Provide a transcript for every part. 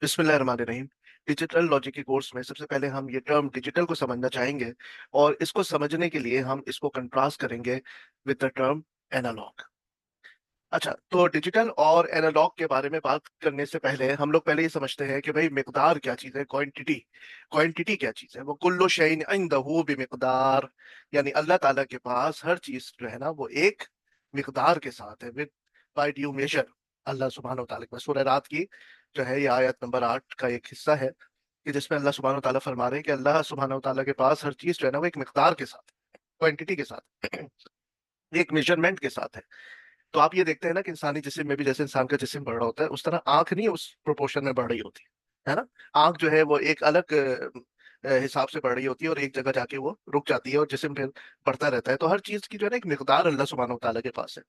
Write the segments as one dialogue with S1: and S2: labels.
S1: बिस्मिल्लाहिर्रहमानिर्रहीम। Digital logic के course में सबसे पहले हम ये टर्म डिजिटल को समझना चाहेंगे और इसको समझने के लिए हम इसको कंट्रास्ट करेंगे विद द टर्म एनालॉग। अच्छा, तो डिजिटल और एनालॉग के बारे में बात करने से पहले हम लोग पहले ये समझते हैं कि भाई मिकदार क्या चीज़ है, क्वांटिटी। क्वांटिटी क्या चीज़ है? वो कुल्लु शैइन इंदहू बिमिकदार, यानी अल्लाह ताला के पास हर चीज़ जो है ना वो एक मिकदार के साथ है, विद बाय ड्यू मेजर। अल्लाह सुब्हानहू व तआला के पास सूरह रात की जो है ये आयत नंबर 8 का एक हिस्सा है कि जिसमें अल्लाह सुब्हानहू व तआला फरमा रहे हैं कि अल्लाह सुब्हानहू व तआला के पास हर चीज़ जो है ना वो एक मिकदार के साथ, क्वांटिटी के साथ, एक मेजरमेंट के साथ है। तो आप ये देखते हैं ना कि इंसानी जिस्म में भी जैसे इंसान का जिस्म बढ़ रहा होता है उस तरह आंख नहीं उस प्रोपोर्शन में बढ़ रही होती है ना। आंख जो है वो एक अलग हिसाब से बढ़ रही होती है और एक जगह जाके वो रुक जाती है और जिस्म फिर बढ़ता रहता है। तो हर चीज की जो है ना एक मिकदार अल्लाह सुब्हानहू व तआला के पास है।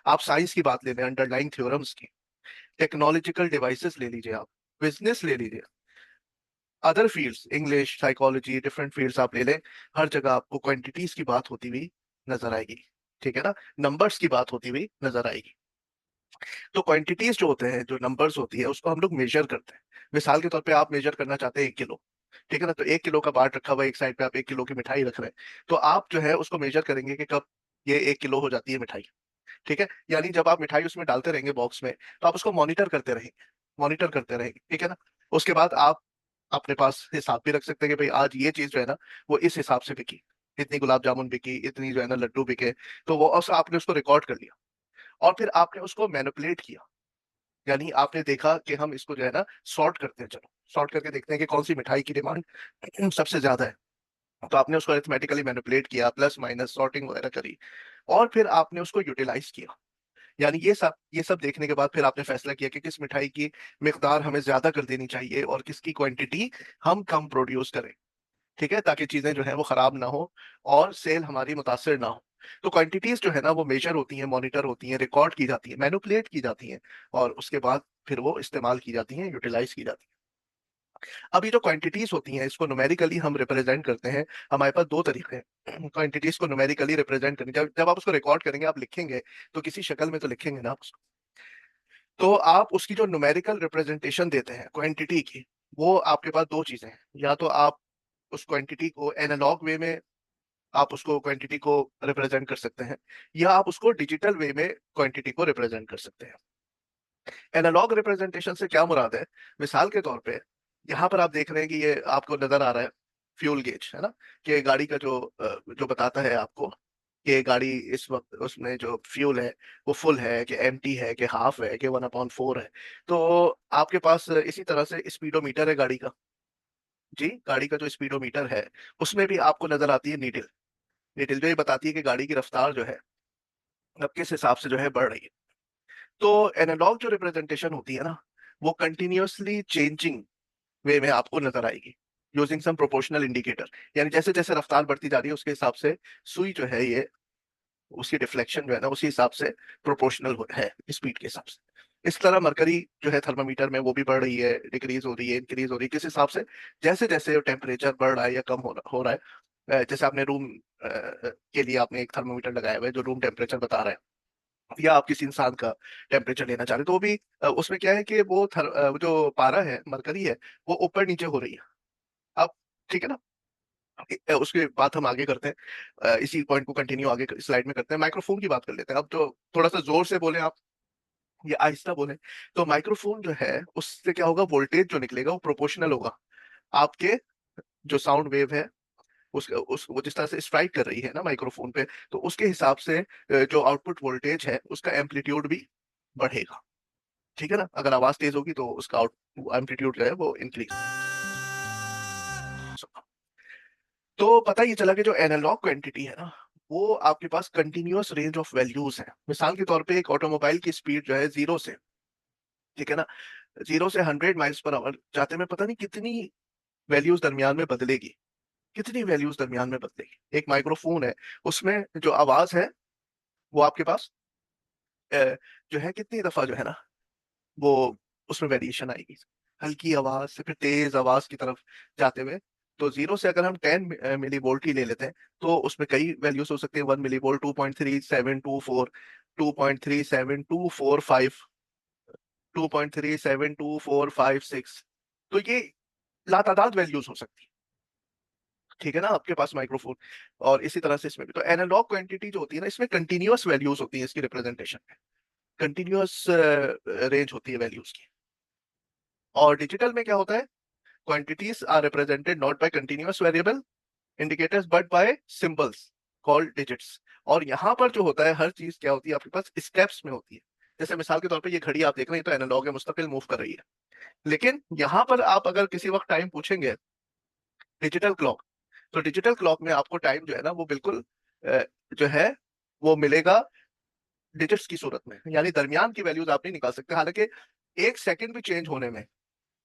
S1: आप साइंस की बात ले लें, अंडरलाइंग थ्योरम्स की, टेक्नोलॉजिकल डिवाइसेस ले लीजिए, आप बिजनेस ले लीजिए, other fields, English, psychology, different fields आप ले लें, हर जगह आपको क्वांटिटीज की बात होती हुई नजर आएगी। ठीक है ना, नंबर्स की बात होती हुई नजर आएगी। तो क्वांटिटीज जो होते हैं, जो नंबर्स होती है, उसको हम लोग मेजर करते हैं। मिसाल के तौर पे आप मेजर करना चाहते हैं 1 किलो। ठीक है ना, तो 1 किलो का बाट रखा हुआ है, एक साइड पे आप 1 किलो की मिठाई रख रहे हैं, तो आप जो है उसको मेजर करेंगे कि कब ये 1 किलो हो जाती है मिठाई। ठीक है, यानी जब आप मिठाई उसमें डालते रहेंगे बॉक्स में, तो आप उसको मॉनिटर करते रहेंगे, मॉनिटर करते रहेंगे। ठीक है ना, उसके बाद आप अपने पास हिसाब भी रख सकते हैं कि भाई आज ये चीज जो है ना वो इस हिसाब से बिकी, इतनी गुलाब जामुन बिकी, इतनी जो है ना लड्डू बिके। तो वो आपने उसको रिकॉर्ड कर लिया और फिर आपने उसको मैनिपुलेट किया, यानी आपने देखा कि हम इसको जो है ना सॉर्ट करते हैं, चलो सॉर्ट करके देखते हैं कि कौन सी मिठाई की डिमांड सबसे ज्यादा है। तो आपने उसको अरिथमेटिकली मैनिपुलेट किया, प्लस माइनस सॉर्टिंग वगैरह करी और फिर आपने उसको यूटिलाइज किया। यानी ये सब देखने के बाद फिर आपने फैसला किया कि किस मिठाई की मिकदार हमें ज्यादा कर देनी चाहिए और किसकी क्वांटिटी हम कम प्रोड्यूस करें। ठीक है, ताकि चीजें जो है वो खराब ना हो और सेल हमारी मुतासर ना हो। तो क्वांटिटीज जो है ना वो मेजर होती हैं, मॉनिटर होती हैं, रिकॉर्ड की जाती है, मैनिपुलेट की जाती हैं और उसके बाद फिर वो इस्तेमाल की जाती हैं, यूटिलाइज की जाती हैं। अब ये जो क्वांटिटीज होती हैं इसको न्यूमेरिकली हम रिप्रेजेंट करते हैं। हमारे पास दो तरीके हैं क्वांटिटीज को न्यूमेरिकली रिप्रेजेंट करने। जब जब आप उसको रिकॉर्ड करेंगे, आप लिखेंगे तो किसी शक्ल में तो लिखेंगे ना आप उसको। तो आप उसकी जो न्यूमेरिकल रिप्रेजेंटेशन देते हैं क्वांटिटी की, वो आपके पास दो चीजें हैं। या तो आप उस क्वांटिटी को एनालॉग वे में आप उसको क्वांटिटी को रिप्रेजेंट कर सकते हैं, या आप उसको डिजिटल वे में क्वांटिटी को रिप्रेजेंट कर सकते हैं। एनालॉग रिप्रेजेंटेशन से क्या मुराद है? मिसाल के तौर पे यहाँ पर आप देख रहे हैं कि ये आपको नजर आ रहा है फ्यूल गेज, है ना, कि गाड़ी का जो बताता है आपको कि गाड़ी इस वक्त उसमें जो फ्यूल है वो फुल है कि एम्प्टी है कि हाफ है कि 1/4 है। तो आपके पास इसी तरह से स्पीडोमीटर है गाड़ी का। जी, गाड़ी का जो स्पीडोमीटर है उसमें भी आपको नजर आती है नीडल। नीडल जो ये बताती है कि गाड़ी की रफ्तार जो है अब किस हिसाब से जो है बढ़ रही है। तो एनालॉग जो रिप्रेजेंटेशन होती है ना वो कंटिन्यूअसली चेंजिंग वे में आपको नजर आएगी, यूजिंग सम प्रोपोर्शनल इंडिकेटर। यानी जैसे जैसे रफ्तार बढ़ती जा रही है उसके हिसाब से सुई जो है ये, उसकी डिफ्लेक्शन जो है ना उसी हिसाब से प्रोपोर्शनल है स्पीड के हिसाब से। इस तरह मरकरी जो है थर्मामीटर में वो भी बढ़ रही है, डिक्रीज हो रही है, इंक्रीज हो रही है, किस हिसाब से? जैसे जैसे टेम्परेचर बढ़ रहा है या कम हो रहा है। जैसे आपने रूम के लिए आपने एक थर्मामीटर लगाया हुआ है जो रूम टेम्परेचर बता रहा है, या आप किसी इंसान का टेम्परेचर लेना चाह रहे हो, तो वो भी उसमें क्या है कि वो जो पारा है, मरकरी है, वो ऊपर नीचे हो रही है। अब ठीक है ना, उसके बाद हम आगे करते हैं, इसी पॉइंट को कंटिन्यू आगे स्लाइड में करते हैं। माइक्रोफोन की बात कर लेते हैं। अब तो थोड़ा सा जोर से बोले आप या आहिस्ता बोले, तो माइक्रोफोन जो है उससे क्या होगा, वोल्टेज जो निकलेगा वो प्रोपोर्शनल होगा आपके जो साउंड वेव है उस वो जिस तरह से स्ट्राइक कर रही है ना माइक्रोफोन पे, तो उसके हिसाब से जो आउटपुट वोल्टेज है उसका एम्पलीट्यूड भी बढ़ेगा। ठीक है ना, अगर आवाज तेज होगी तो उसका आउट एम्पलीट्यूड जो है वो इंक्रीज होगा। तो पता ये चला कि जो एनालॉग क्वांटिटी है ना वो आपके पास कंटिन्यूअस रेंज ऑफ वैल्यूज है। मिसाल के तौर पे एक ऑटोमोबाइल की स्पीड जो है जीरो से, ठीक है ना, 0 से 100 माइल्स पर आवर जाते में पता नहीं कितनी वैल्यूज दरमियान में बदलेगी, कितनी वैल्यूज दरमियान में बदलेगी। एक माइक्रोफोन है, उसमें जो आवाज है वो आपके पास जो है कितनी दफा जो है ना वो उसमें वेरिएशन आएगी, हल्की आवाज से फिर तेज आवाज की तरफ जाते हुए। तो जीरो से अगर हम 10 मिली वोल्ट ही ले लेते हैं तो उसमें कई वैल्यूज हो सकती है, 1 मिली वोल्ट, 2.3724, 2.37245, 2.37246, तो ये लातादाद वैल्यूज हो सकती है, ठीक है ना, आपके पास माइक्रोफोन। और इसी तरह से इसमें भी तो एनालॉग क्वांटिटी जो होती है ना, इसमें कंटिन्यूअस वैल्यूज होती है इसकी रिप्रेजेंटेशन में, कंटिन्यूअस रेंज होती है वैल्यूज की। और डिजिटल में क्या होता है, quantities are represented not by continuous variable indicators but by symbols called digits. और यहाँ पर जो होता है, हर चीज क्या होती है आपके पास स्टेप्स में होती है। जैसे मिसाल के तौर पे ये घड़ी आप देख रहे हैं, तो एनालॉग है, मुस्तकिल मूव कर रही है। लेकिन यहाँ पर आप अगर किसी वक्त टाइम पूछेंगे डिजिटल क्लॉक, तो डिजिटल क्लॉक में आपको टाइम जो है ना वो बिल्कुल जो है वो मिलेगा डिजिट्स की सूरत में, यानी दरमियान की वैल्यूज आप नहीं निकाल सकते। हालांकि एक सेकंड भी चेंज होने में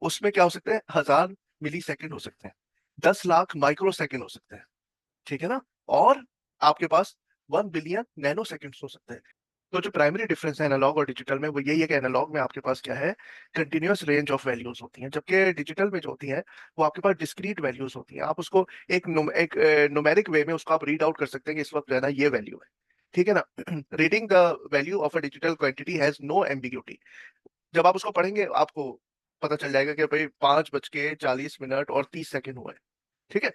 S1: उसमें क्या हो सकते हैं, 1000 मिली सेकंड हो सकते हैं, 10 लाख माइक्रो सेकंड हो सकते हैं, ठीक है ना। और आपके पास 1 बिलियन नैनो सेकंड्स हो सकते हैं। तो जो प्राइमरी डिफरेंस है एनालॉग और डिजिटल में वो यही है कि एनालॉग में आपके पास क्या है, कंटिन्यूअस रेंज ऑफ वैल्यूज होती हैं, जबकि डिजिटल में जो होती है वो आपके पास डिस्क्रीट वैल्यूज होती हैं। आप उसको एक न्यूमेरिक वे में उसको आप रीड आउट कर सकते हैं कि इस वक्त जो है ना ये वैल्यू है, ठीक है ना। Reading the value of a digital quantity has no ambiguity. जब आप उसको पढ़ेंगे आपको पता चल जाएगा कि भाई 5:40 मिनट और 30 सेकंड हुए, ठीक है।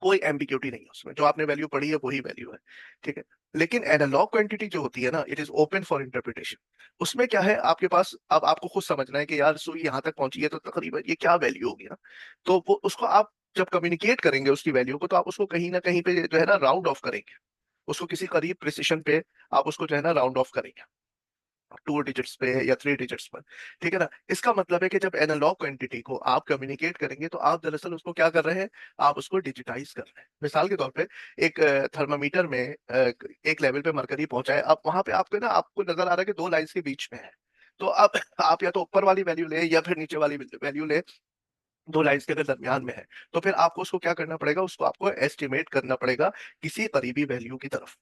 S1: कोई एम्बिग्यूटी नहीं है उसमें, जो आपने वैल्यू पढ़ी है वही वैल्यू है, ठीक है। लेकिन एनालॉग क्वांटिटी जो होती है ना, it is open for interpretation. उसमें क्या है आपके पास, अब आपको खुद समझना है कि यार सुई यहाँ तक पहुंची है तो तकरीबन ये क्या वैल्यू होगी ना। तो वो उसको आप जब कम्युनिकेट करेंगे उसकी वैल्यू को, तो आप उसको कहीं ना कहीं पे जो है ना राउंड ऑफ करेंगे, उसको किसी करीब प्रिसिशन पे आप उसको जो है ना राउंड ऑफ करेंगे 2 डिजिट्स पे या 3 डिजिट्स पर, ठीक है ना। इसका मतलब है कि जब एनालॉग क्वांटिटी को आप कम्युनिकेट करेंगे तो आप दरअसल उसको क्या कर रहे हैं, आप उसको डिजिटाइज कर रहे हैं। मिसाल के तौर पे एक थर्मामीटर में एक लेवल पे मरकरी पहुंचा है, अब वहां पे आपको ना आपको नजर आ रहा है कि 2 लाइंस के बीच में है। तो अब आप या तो ऊपर वाली वैल्यू ले या फिर नीचे वाली वैल्यू ले, 2 लाइंस के अगर दरमियान में है, तो फिर आपको उसको क्या करना पड़ेगा, उसको आपको एस्टिमेट करना पड़ेगा किसी करीबी वैल्यू की तरफ।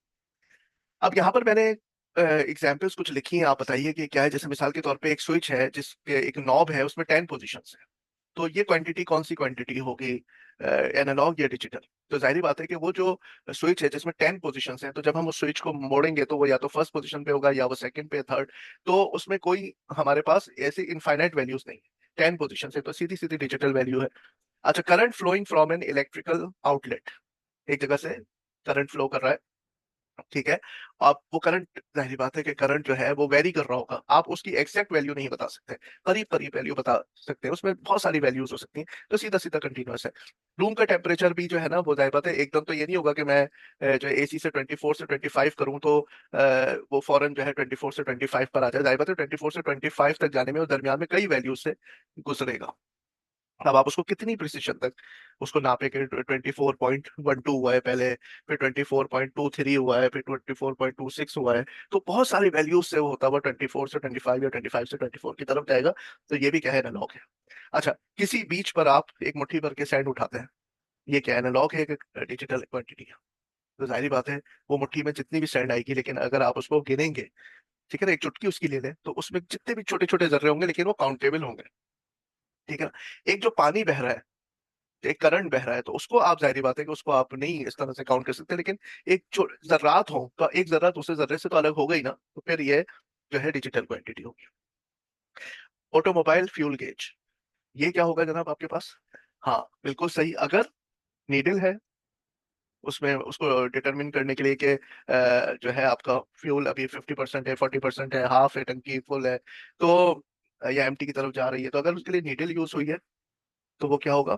S1: अब यहाँ पर मैंने एग्जाम्पल्स कुछ लिखी हैं, आप बताइए कि क्या है। जैसे मिसाल के तौर पे एक स्विच है जिसके एक नॉब है, उसमें 10 पोजिशंस है। तो ये क्वांटिटी कौन सी क्वांटिटी होगी, एनालॉग या डिजिटल। तो जाहिर बात है कि वो जो स्विच है जिसमें 10 पोजिशंस हैं, तो जब हम उस स्विच को मोड़ेंगे तो वो या तो फर्स्ट पोजीशन पे होगा या वो सेकंड पे, थर्ड। तो उसमें कोई हमारे पास ऐसी इनफाइनाइट वैल्यूज नहीं है, 10 पोजिशन है तो सीधी सीधी डिजिटल वैल्यू है। अच्छा, current flowing from an electrical outlet, एक जगह से करंट फ्लो कर रहा है, ठीक है। आप वो करंट, जाहिर बात है कि करंट जो है वो वेरी कर रहा होगा, आप उसकी एग्जैक्ट वैल्यू नहीं बता सकते, करीब करीब वैल्यू बता सकते हैं, उसमें बहुत सारी वैल्यूज हो सकती हैं। तो सीधा सीधा कंटिन्यूअस है। रूम का टेम्परेचर भी जो है ना वो जाहिर बात है एकदम तो ये नहीं होगा कि मैं जो एसी से 24 से 25 करूं तो वो फौरन जो है 24 से 25 पर आ जाए। जाहिर बात है 24 से 25 तक जाने में वो दरमियान में कई वैल्यूज से गुजरेगा। अब आप उसको कितनी प्रिसिशन तक उसको नापे कि 24.12 हुआ है पहले, फिर 24.23 हुआ है, फिर 24.26 हुआ है। तो बहुत सारी वैल्यूज से वो होता हुआ 24 से 25 या 25 से 24 की तरफ जाएगा। तो ये भी क्या है, एनालॉग है। अच्छा, किसी बीच पर आप एक मुट्ठी भर के सैंड उठाते हैं, ये क्या एनालॉग है कि डिजिटल क्वांटिटी है। तो जाहिर बात है वो मुट्ठी में जितनी भी सैंड आएगी, लेकिन अगर आप उसको गिनेंगे, ठीक है ना, एक चुटकी उसकी ले लें, तो उसमें जितने भी छोटे छोटे जर्रे होंगे लेकिन वो काउंटेबल होंगे, ठीक है ना। एक जो पानी बह रहा है, एक करंट बह रहा है, तो उसको आप जाहिर बात है कि उसको आप नहीं इस तरह से काउंट कर सकते। लेकिन एक जो जर्रात हो तो एक जर्रा दूसरे जर्रे से तो अलग हो गई ना, तो फिर ये जो है डिजिटल क्वांटिटी होगी। ऑटोमोबाइल फ्यूल गेज, ये क्या होगा जनाब आपके पास। हाँ बिल्कुल सही, अगर नीडल है उसमें उसको डिटरमिन करने के लिए कि जो है आपका फ्यूल अभी 50% है, 40% है, हाफ है, टंकी फुल है, तो या एम्प्टी की तरफ जा रही है, तो अगर उसके लिए नीडल यूज हुई है तो वो क्या होगा,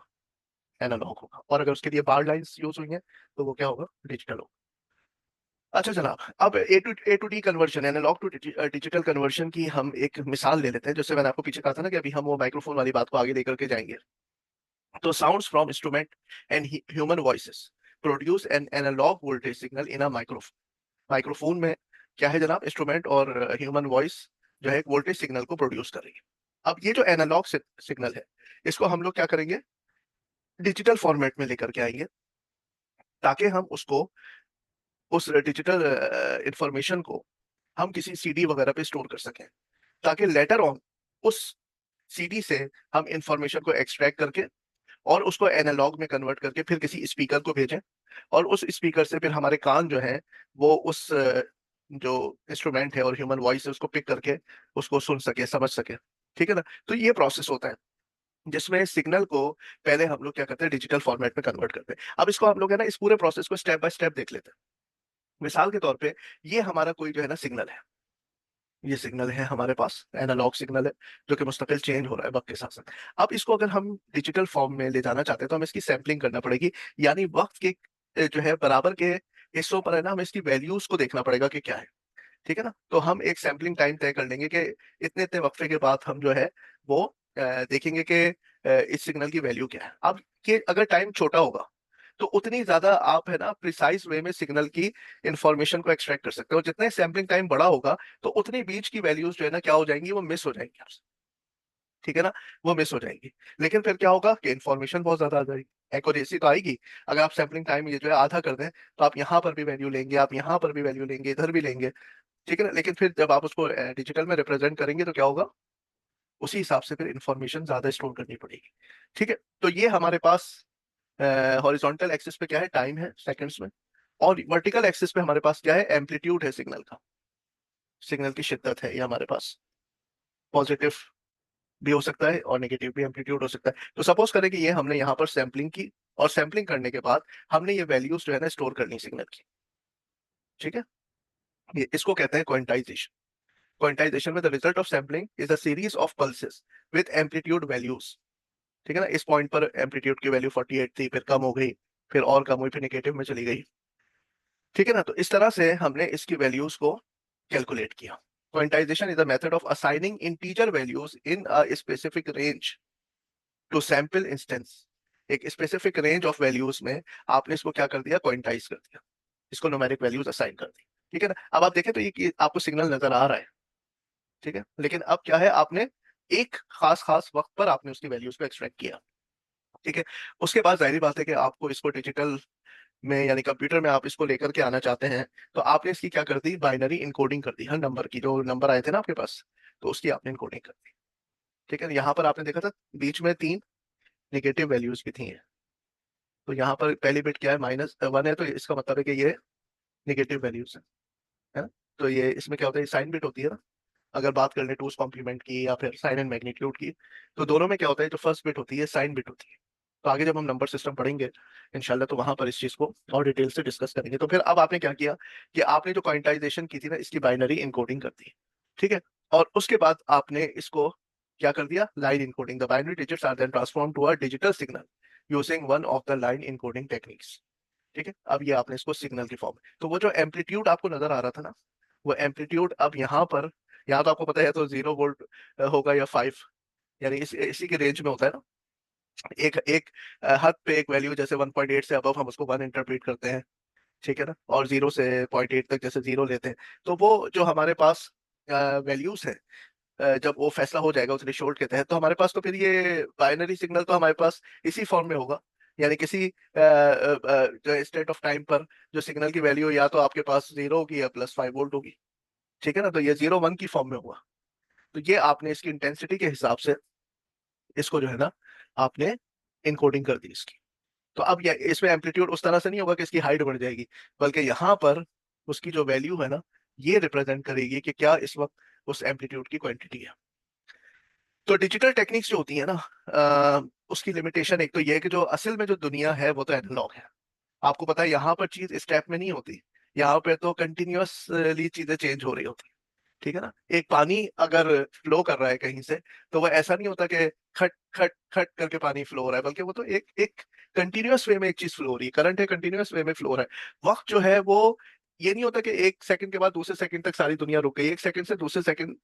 S1: एनालॉग होगा। और अगर उसके लिए बार लाइंस यूज हुई हैं तो वो क्या होगा, डिजिटल होगा। अच्छा जनाब, अब A to D conversion, analogue to digital conversion की हम एक मिसाल ले लेते हैं। जैसे मैंने आपको पीछे कहा था ना कि अभी हम वो माइक्रोफोन वाली बात को आगे लेकर के जाएंगे। तो sounds from instrument and human voices produce an analogue voltage signal in a microphone. Microphone में क्या है जनाब, इंस्ट्रूमेंट और ह्यूमन वॉइस जो है एक वोल्टेज सिग्नल को प्रोड्यूस कर रही है। अब ये जो एनालॉग सिग्नल है, इसको हम लोग क्या करेंगे, डिजिटल फॉर्मेट में लेकर के आएंगे, ताकि हम उसको उस डिजिटल इंफॉर्मेशन को हम किसी सीडी वगैरह पे स्टोर कर सकें, ताकि लेटर ऑन उस सीडी से हम इंफॉर्मेशन को एक्सट्रैक्ट करके और उसको एनालॉग में कन्वर्ट करके फिर किसी स्पीकर को भेजें, और उस स्पीकर से फिर हमारे कान जो है वो उस जो इंस्ट्रूमेंट है और ह्यूमन वॉइस है उसको पिक करके उसको सुन सके, समझ सके, ठीक है ना। तो ये प्रोसेस होता है। जिसमें सिग्नल को पहले हम लोग क्या करते हैं, डिजिटल फॉर्मेट में कन्वर्ट करते हैं। अब इसको हम लोग है ना, इस पूरे प्रोसेस को स्टेप बाय स्टेप देख लेते हैं। मिसाल के तौर पे ये हमारा कोई जो है ना सिग्नल है, ये सिग्नल है हमारे पास, एनालॉग सिग्नल है जो कि मुस्तकिल चेंज हो रहा है वक्त के साथ साथ। अब इसको अगर हम डिजिटल फॉर्म में ले जाना चाहते हैं तो हमें इसकी सैम्पलिंग करना पड़ेगी, यानी वक्त के जो है बराबर के हिस्सों पर है ना, हमें इसकी वैल्यूज को देखना पड़ेगा कि क्या है। ठीक है ना, तो हम एक सैम्पलिंग टाइम तय कर लेंगे कि इतने इतने वक्फे के बाद हम जो है वो देखेंगे कि इस सिग्नल की वैल्यू क्या है। अब ये अगर टाइम छोटा होगा तो उतनी ज्यादा आप है ना प्रिसाइज वे में सिग्नल की इंफॉर्मेशन को एक्सट्रैक्ट कर सकते हो। जितने सैम्पलिंग टाइम बड़ा होगा तो उतनी बीच की वैल्यूज जो है ना क्या हो जाएंगी, वो मिस हो जाएंगी आपसे। ठीक है ना, वो मिस हो जाएंगी। लेकिन फिर क्या होगा कि इन्फॉर्मेशन बहुत ज्यादा आ जाएगी, एक्यूरेसी तो आएगी। अगर आप सैम्पलिंग टाइम ये जो है आधा कर दें तो आप यहाँ पर भी वैल्यू लेंगे, आप यहाँ पर भी वैल्यू लेंगे, इधर भी लेंगे। ठीक है ना, लेकिन फिर जब आप उसको डिजिटल में रिप्रेजेंट करेंगे तो क्या होगा, उसी हिसाब से फिर इंफॉर्मेशन ज्यादा स्टोर करनी पड़ेगी। ठीक है, तो ये हमारे पास हॉरिजॉन्टल एक्सिस पे क्या है, टाइम है सेकंड्स में, और वर्टिकल एक्सिस पे हमारे पास क्या है, एम्पलीट्यूड है सिग्नल का, सिग्नल की शिद्दत है ये हमारे पास। पॉजिटिव भी हो सकता है और नेगेटिव भी एम्पलीट्यूड हो सकता है। तो सपोज करें कि ये हमने यहाँ पर सैम्पलिंग की, और सैम्पलिंग करने के बाद हमने ये वैल्यूज जो है ना स्टोर करनी सिग्नल की। ठीक है, ये इसको कहते हैं क्वांटाइजेशन। क्वांटाइजेशन में the result of sampling is a series of pulses with amplitude values. ठीक है ना, इस पॉइंट पर एम्पलीट्यूड की वैल्यू 48 थी, फिर कम हो गई, फिर और कम हुई, फिर नेगेटिव में चली गई। ठीक है ना, तो इस तरह से हमने इसकी वैल्यूज को कैलकुलेट किया। Quantisation is the method of assigning integer values in a specific range to sample instance. एक स्पेसिफिक रेंज ऑफ वैल्यूज में आपने इसको क्या कर दिया, क्वांटाइज कर दिया, इसको न्यूमेरिक वैल्यूज असाइन कर दी। ठीक है ना, अब आप देखें तो ये कि आपको सिग्नल नजर आ रहा है। ठीक है, लेकिन अब क्या है, आपने एक खास खास वक्त पर आपने उसकी वैल्यूज को एक्सट्रैक्ट किया। ठीक है, उसके बाद जाहिर बात है कि आपको इसको डिजिटल में यानी कंप्यूटर में आप इसको लेकर के आना चाहते हैं, तो आपने इसकी क्या कर दी, बाइनरी इनकोडिंग कर दी। हर नंबर की जो नंबर आए थे ना आपके पास, तो उसकी आपने इनकोडिंग कर दी। ठीक है, यहाँ पर आपने देखा था बीच में 3 निगेटिव वैल्यूज भी थी। तो यहाँ पर पहली बिट क्या है, -1 है, तो इसका मतलब है कि ये निगेटिव वैल्यूज है ना। तो ये इसमें क्या होता है, साइन बिट होती है ना। अगर बात कर ले टूस कॉम्प्लीमेंट की या फिर साइन एंड मैग्नीट्यूड की, तो दोनों में क्या होता है, जो फर्स्ट बिट होती है साइन बिट होती है। तो आगे जब हम नंबर सिस्टम पढ़ेंगे इंशाल्लाह, तो वहां पर इस चीज को और डिटेल से डिस्कस करेंगे। तो फिर अब आपने क्या किया कि आपने जो क्वांटाइजेशन की थी ना, इसकी बाइनरी इनकोडिंग कर दी। ठीक है, और उसके बाद आपने इसको क्या कर दिया, line encoding. The binary digits are then transform to a digital signal using one of the line encoding techniques. ठीक है, अब ये आपने इसको सिग्नल की फॉर्म, तो वो जो एम्पलीट्यूड आपको नजर आ रहा था ना, वो एम्पलीट्यूड अब यहाँ पर, यहाँ तो आपको पता है तो 0 वोल्ट होगा या 5, यानी इसी के रेंज में होता है ना। एक एक हद पे एक वैल्यू जैसे 1.8 से अबव हम उसको 1 इंटरप्रेट करते हैं। ठीक है ना, और 0 से 0.8 तक जैसे 0 लेते हैं। तो वो जो हमारे पास वैल्यूज है, जब वो फैसला हो जाएगा उस थ्रेशोल्ड के तहत, तो हमारे पास तो फिर ये बाइनरी सिग्नल तो हमारे पास इसी फॉर्म में होगा। यानी किसी जो स्टेट ऑफ टाइम पर जो सिग्नल की वैल्यू या तो आपके पास 0 होगी या +5 वोल्ट होगी। ठीक है ना, तो ये 0 1 की फॉर्म में हुआ। तो ये आपने इसकी इंटेंसिटी के हिसाब से इसको जो है ना आपने इनकोडिंग कर दी इसकी। तो अब ये इसमें एम्पलीट्यूड उस तरह से नहीं होगा कि इसकी हाइट बढ़ जाएगी, बल्कि यहाँ पर उसकी जो वैल्यू है ना, ये रिप्रेजेंट करेगी कि क्या इस वक्त उस एम्पलीट्यूड की क्वांटिटी है। तो डिजिटल टेक्निक्स जो होती है ना, उसकी लिमिटेशन एक तो ये है कि जो असल में जो दुनिया है वो तो एनालॉग है। आपको पता है यहाँ पर चीज स्टेप में नहीं होती, यहाँ पे तो कंटिन्यूअसली चीजें चेंज हो रही होती। ठीक है ना, एक पानी अगर फ्लो कर रहा है कहीं से, तो वह ऐसा नहीं होता कि खट खट खट करके पानी फ्लो हो रहा है, बल्कि वो तो एक एक कंटिन्यूअस वे में एक चीज फ्लो हो रही है। करंट है, कंटिन्यूअस वे में फ्लो हो रहा है। वक्त जो है वो ये नहीं होता कि 1 सेकंड के बाद दूसरे सेकंड तक सारी दुनिया रुक गई। 1 सेकंड से दूसरे सेकंड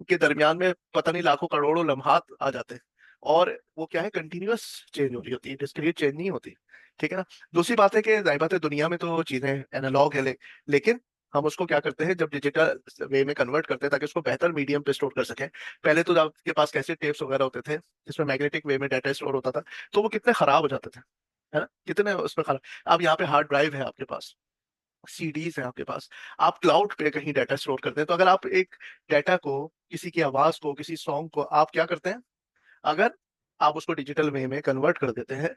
S1: के दरमियान में पता नहीं लाखों करोड़ों लम्हात आ जाते हैं, और वो क्या है, कंटिन्यूअस चेंज हो रही होती है, डिस्क्रीट चेंज नहीं होती। ठीक है ना, दूसरी बात है कि जाहिर बात है दुनिया में तो चीजें एनालॉग है, लेकिन हम उसको क्या करते हैं, जब डिजिटल वे में कन्वर्ट करते हैं ताकि उसको बेहतर मीडियम पे स्टोर कर सकें। पहले तो आपके पास कैसे टेप्स वगैरह होते थे जिसमें मैग्नेटिक वे में डाटा स्टोर होता था, तो वो कितने खराब हो जाते थे, है ना, कितने उसमें खराब। अब यहाँ पे हार्ड ड्राइव है आपके पास, सीडीज है आपके पास, आप क्लाउड पे कहीं डाटा स्टोर करते हैं। तो अगर आप एक डाटा को, किसी की आवाज को, किसी सॉन्ग को आप क्या करते हैं, अगर आप उसको डिजिटल वे में कन्वर्ट कर देते हैं,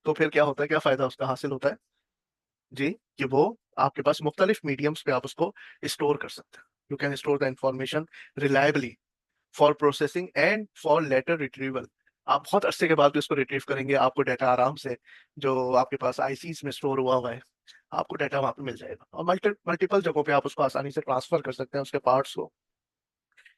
S1: तो फिर क्या होता है, क्या फायदा उसका हासिल होता है जी, कि वो आपके पास मुख्तलिफ मीडियम्स पे आप उसको स्टोर कर सकते हैं। You can store the information reliably for processing and for later retrieval. आप बहुत अरसे के बाद भी उसको रिट्रीव करेंगे, आपको डाटा आराम से जो आपके पास आईसीज में स्टोर हुआ हुआ है, आपको डाटा वहां पे मिल जाएगा, और मल्टीपल जगहों पे आप उसको आसानी से ट्रांसफर कर सकते हैं उसके पार्ट्स को।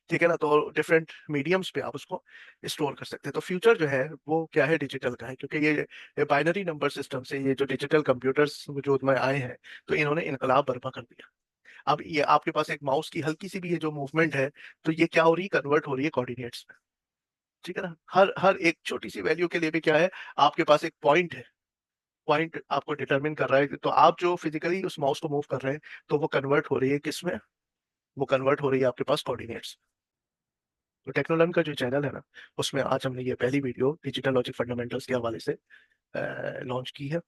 S1: ठीक है ना, तो डिफरेंट मीडियम्स पे आप उसको स्टोर कर सकते हैं। तो फ्यूचर जो है वो क्या है, डिजिटल का है, क्योंकि ये बाइनरी नंबर सिस्टम से ये जो डिजिटल कंप्यूटर्स वजूद में आए हैं, तो इन्होंने इनकलाब बर्पा कर दिया। अब ये आपके पास एक माउस की हल्की सी भी ये जो मूवमेंट है, तो ये क्या हो रही है, कन्वर्ट हो रही है कोऑर्डिनेट्स में। ठीक है ना, हर हर एक छोटी सी वैल्यू के लिए भी क्या है, आपके पास एक पॉइंट है, पॉइंट आपको डिटरमिन कर रहा है, तो आप जो फिजिकली उस माउस को मूव कर रहे हैं, तो वो कन्वर्ट हो रही है किसमें, वो कन्वर्ट हो रही है आपके पास कोऑर्डिनेट्स। तो टेक्नोलॉजी का जो चैनल है ना, उसमें आज हमने ये पहली वीडियो डिजिटल लॉजिक फंडामेंटल्स के हवाले से लॉन्च की है।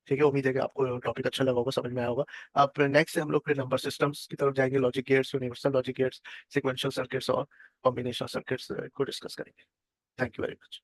S1: ठीक है, उम्मीद है कि आपको टॉपिक अच्छा लगा होगा, समझ में आया होगा। अब नेक्स्ट से हम लोग फिर नंबर सिस्टम्स की तरफ जाएंगे, logic gates, universal logic gates, sequential circuits और कॉम्बिनेशनल सर्किट्स को डिस्कस करेंगे। Thank you very much.